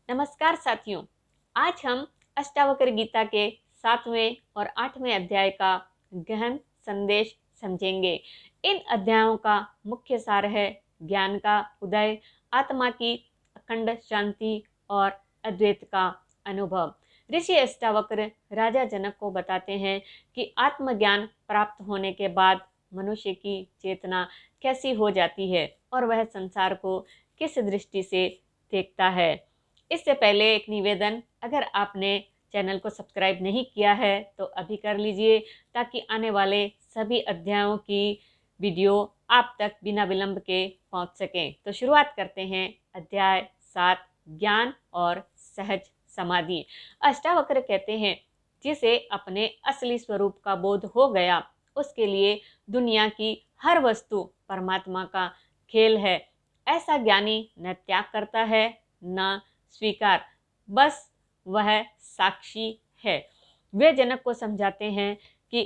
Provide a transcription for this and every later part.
नमस्कार साथियों, आज हम अष्टावक्र गीता के 7वें और 8वें अध्याय का गहन संदेश समझेंगे। इन अध्यायों का मुख्य सार है ज्ञान का उदय, आत्मा की अखंड शांति और अद्वैत का अनुभव। ऋषि अष्टावक्र राजा जनक को बताते हैं कि आत्मज्ञान प्राप्त होने के बाद मनुष्य की चेतना कैसी हो जाती है और वह संसार को किस दृष्टि से देखता है। इससे पहले एक निवेदन, अगर आपने चैनल को सब्सक्राइब नहीं किया है तो अभी कर लीजिए ताकि आने वाले सभी अध्यायों की वीडियो आप तक बिना विलंब के पहुंच सकें। तो शुरुआत करते हैं। अध्याय 7, ज्ञान और सहज समाधि। अष्टावक्र कहते हैं, जिसे अपने असली स्वरूप का बोध हो गया उसके लिए दुनिया की हर वस्तु परमात्मा का खेल है। ऐसा ज्ञानी न त्याग करता है न स्वीकार, बस वह साक्षी है। वे जनक को समझाते हैं कि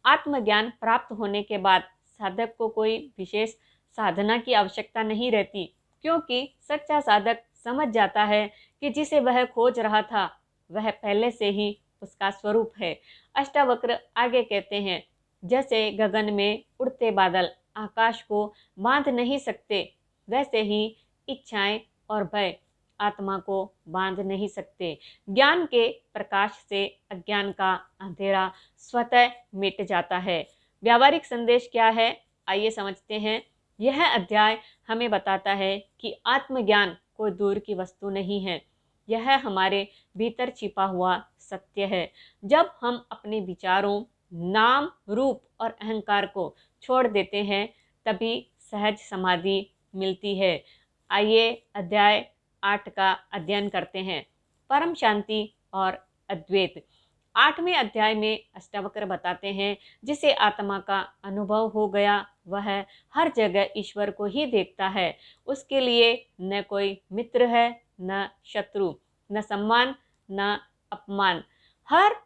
आत्मज्ञान प्राप्त होने के बाद साधक को कोई विशेष साधना की आवश्यकता नहीं रहती, क्योंकि सच्चा साधक समझ जाता है कि जिसे वह खोज रहा था वह पहले से ही उसका स्वरूप है। अष्टावक्र आगे कहते हैं, जैसे गगन में उड़ते बादल आकाश को बांध नहीं सकते, वैसे ही इच्छाएं और भय आत्मा को बांध नहीं सकते। ज्ञान के प्रकाश से अज्ञान का अंधेरा स्वतः मिट जाता है। व्यावहारिक संदेश क्या है, आइए समझते हैं। यह अध्याय हमें बताता है कि आत्मज्ञान कोई दूर की वस्तु नहीं है, यह हमारे भीतर छिपा हुआ सत्य है। जब हम अपने विचारों, नाम, रूप और अहंकार को छोड़ देते हैं तभी सहज समाधि मिलती है। आइए अध्याय 8 का अध्ययन करते हैं। परम शांति और अद्वैत। 8वें अध्याय में अष्टावक्र बताते हैं, जिसे आत्मा का अनुभव हो गया वह हर जगह ईश्वर को ही देखता है। उसके लिए न कोई मित्र है न शत्रु, न सम्मान न अपमान। हर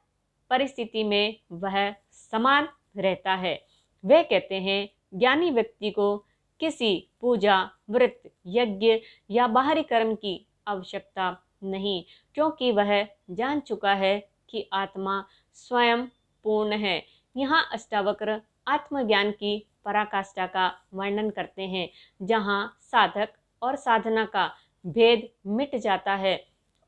परिस्थिति में वह समान रहता है। वे कहते हैं, ज्ञानी व्यक्ति को किसी पूजा, व्रत, यज्ञ या बाहरी कर्म की आवश्यकता नहीं, क्योंकि वह जान चुका है कि आत्मा स्वयं पूर्ण है। यहाँ अष्टावक्र आत्मज्ञान की पराकाष्ठा का वर्णन करते हैं, जहाँ साधक और साधना का भेद मिट जाता है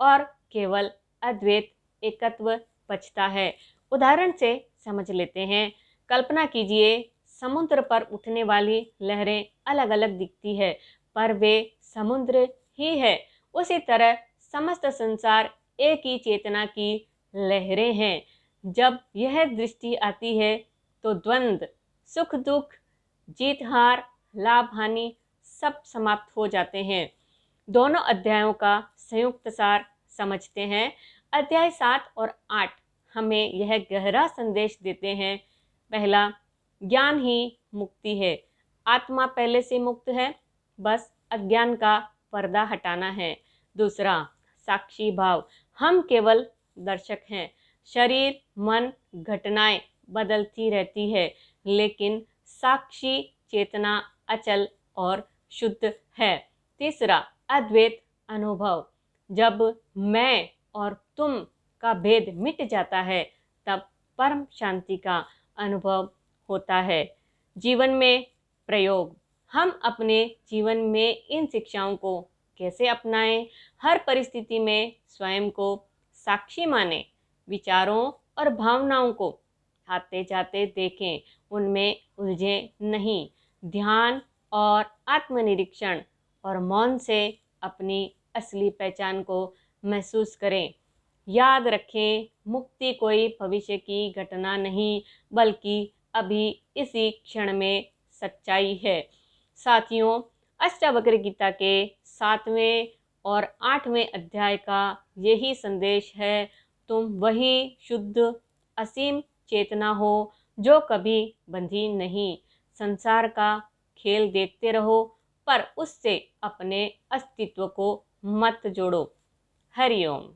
और केवल अद्वैत एकत्व बचता है। उदाहरण से समझ लेते हैं। कल्पना कीजिए, समुद्र पर उठने वाली लहरें अलग अलग दिखती है, पर वे समुद्र ही है। उसी तरह समस्त संसार एक ही चेतना की लहरें हैं। जब यह दृष्टि आती है तो द्वंद्व, सुख दुख, जीत हार, लाभ हानि सब समाप्त हो जाते हैं। दोनों अध्यायों का संयुक्त सार समझते हैं। अध्याय 7 और 8 हमें यह गहरा संदेश देते हैं। पहला, ज्ञान ही मुक्ति है। आत्मा पहले से मुक्त है, बस अज्ञान का पर्दा हटाना है। दूसरा, साक्षी भाव। हम केवल दर्शक हैं। शरीर, मन, घटनाएं बदलती रहती है, लेकिन साक्षी चेतना अचल और शुद्ध है। तीसरा, अद्वैत अनुभव। जब मैं और तुम का भेद मिट जाता है तब परम शांति का अनुभव होता है। जीवन में प्रयोग। हम अपने जीवन में इन शिक्षाओं को कैसे अपनाएं? हर परिस्थिति में स्वयं को साक्षी माने, विचारों और भावनाओं को आते जाते देखें, उनमें उलझे नहीं। ध्यान और आत्मनिरीक्षण और मौन से अपनी असली पहचान को महसूस करें। याद रखें, मुक्ति कोई भविष्य की घटना नहीं, बल्कि अभी इसी क्षण में सच्चाई है। साथियों, अष्टावक्र गीता के 7वें और 8वें अध्याय का यही संदेश है। तुम वही शुद्ध असीम चेतना हो जो कभी बंधी नहीं। संसार का खेल देखते रहो, पर उससे अपने अस्तित्व को मत जोड़ो। हरिओम।